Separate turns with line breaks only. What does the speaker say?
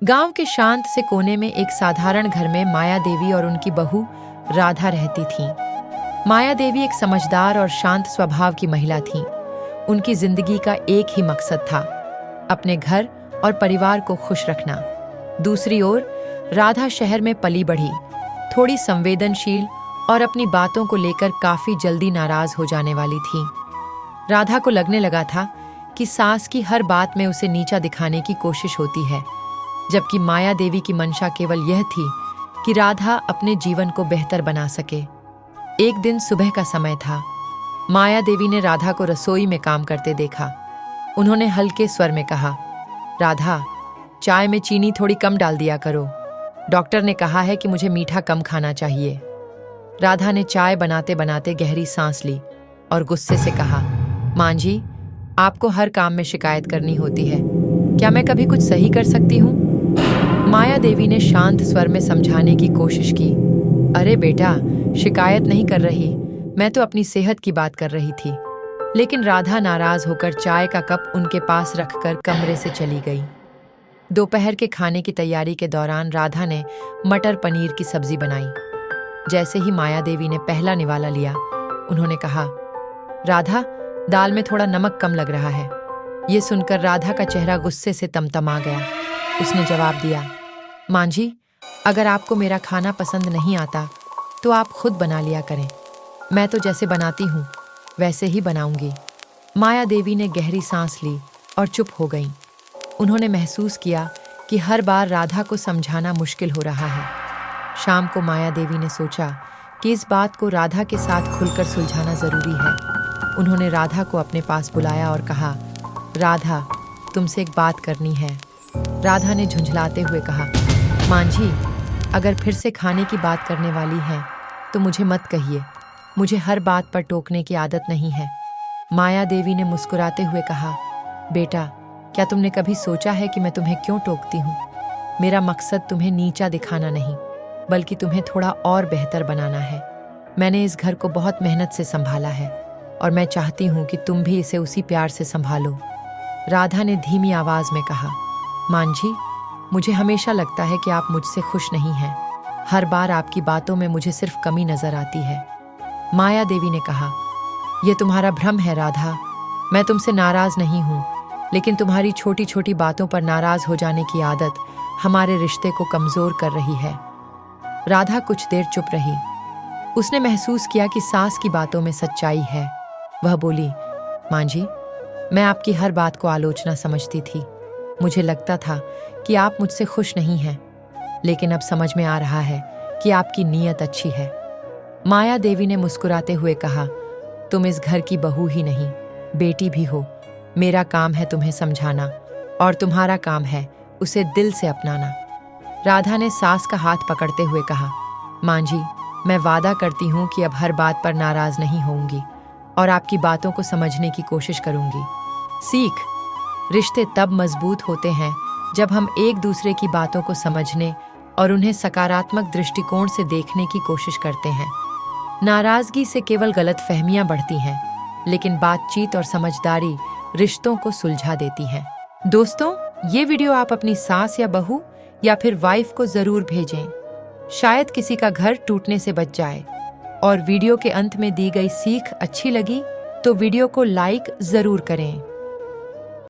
गांव के शांत से कोने में एक साधारण घर में माया देवी और उनकी बहू राधा रहती थीं। माया देवी एक समझदार और शांत स्वभाव की महिला थीं। उनकी जिंदगी का एक ही मकसद था, अपने घर और परिवार को खुश रखना। दूसरी ओर राधा शहर में पली बढ़ी, थोड़ी संवेदनशील और अपनी बातों को लेकर काफी जल्दी नाराज हो जाने वाली थी। राधा को लगने लगा था कि सास की हर बात में उसे नीचा दिखाने की कोशिश होती है, जबकि माया देवी की मंशा केवल यह थी कि राधा अपने जीवन को बेहतर बना सके। एक दिन सुबह का समय था। माया देवी ने राधा को रसोई में काम करते देखा। उन्होंने हल्के स्वर में कहा, राधा, चाय में चीनी थोड़ी कम डाल दिया करो। डॉक्टर ने कहा है कि मुझे मीठा कम खाना चाहिए। राधा ने चाय बनाते बनाते गहरी सांस ली और गुस्से से कहा, मां जी, आपको हर काम में शिकायत करनी होती है। क्या मैं कभी कुछ सही कर सकती हूँ? माया देवी ने शांत स्वर में समझाने की कोशिश की। अरे बेटा, शिकायत नहीं कर रही, मैं तो अपनी सेहत की बात कर रही थी। लेकिन राधा नाराज होकर चाय का कप उनके पास रखकर कमरे से चली गई। दोपहर के खाने की तैयारी के दौरान राधा ने मटर पनीर की सब्जी बनाई। जैसे ही माया देवी ने पहला निवाला लिया, उन्होंने कहा, राधा, दाल में थोड़ा नमक कम लग रहा है। ये सुनकर राधा का चेहरा गुस्से से तमतमा गया। उसने जवाब दिया, मां जी, अगर आपको मेरा खाना पसंद नहीं आता तो आप खुद बना लिया करें। मैं तो जैसे बनाती हूँ वैसे ही बनाऊंगी। माया देवी ने गहरी सांस ली और चुप हो गईं। उन्होंने महसूस किया कि हर बार राधा को समझाना मुश्किल हो रहा है। शाम को माया देवी ने सोचा कि इस बात को राधा के साथ खुलकर सुलझाना जरूरी है। उन्होंने राधा को अपने पास बुलाया और कहा, राधा, तुमसे एक बात करनी है। राधा ने झुंझलाते हुए कहा, मां जी, अगर फिर से खाने की बात करने वाली हैं तो मुझे मत कहिए। मुझे हर बात पर टोकने की आदत नहीं है। माया देवी ने मुस्कुराते हुए कहा, बेटा, क्या तुमने कभी सोचा है कि मैं तुम्हें क्यों टोकती हूँ? मेरा मकसद तुम्हें नीचा दिखाना नहीं, बल्कि तुम्हें थोड़ा और बेहतर बनाना है। मैंने इस घर को बहुत मेहनत से संभाला है और मैं चाहती हूँ कि तुम भी इसे उसी प्यार से संभालो। राधा ने धीमी आवाज में कहा, मां जी, मुझे हमेशा लगता है कि आप मुझसे खुश नहीं हैं। हर बार आपकी बातों में मुझे सिर्फ कमी नजर आती है। माया देवी ने कहा, यह तुम्हारा भ्रम है राधा। मैं तुमसे नाराज नहीं हूँ, लेकिन तुम्हारी छोटी छोटी बातों पर नाराज हो जाने की आदत हमारे रिश्ते को कमजोर कर रही है। राधा कुछ देर चुप रही। उसने महसूस किया कि सास की बातों में सच्चाई है। वह बोली, मां जी, मैं आपकी हर बात को आलोचना समझती थी। मुझे लगता था कि आप मुझसे खुश नहीं हैं, लेकिन अब समझ में आ रहा है कि आपकी नीयत अच्छी है। माया देवी ने मुस्कुराते हुए कहा, तुम इस घर की बहू ही नहीं, बेटी भी हो। मेरा काम है तुम्हें समझाना और तुम्हारा काम है उसे दिल से अपनाना। राधा ने सास का हाथ पकड़ते हुए कहा, मां जी, मैं वादा करती हूँ कि अब हर बात पर नाराज नहीं होऊंगी और आपकी बातों को समझने की कोशिश करूंगी। सीख, रिश्ते तब मजबूत होते हैं जब हम एक दूसरे की बातों को समझने और उन्हें सकारात्मक दृष्टिकोण से देखने की कोशिश करते हैं। नाराजगी से केवल गलतफहमियां बढ़ती हैं, लेकिन बातचीत और समझदारी रिश्तों को सुलझा देती है। दोस्तों, ये वीडियो आप अपनी सास या बहू या फिर वाइफ को जरूर भेजें। शायद किसी का घर टूटने से बच जाए। और वीडियो के अंत में दी गई सीख अच्छी लगी तो वीडियो को लाइक जरूर करें।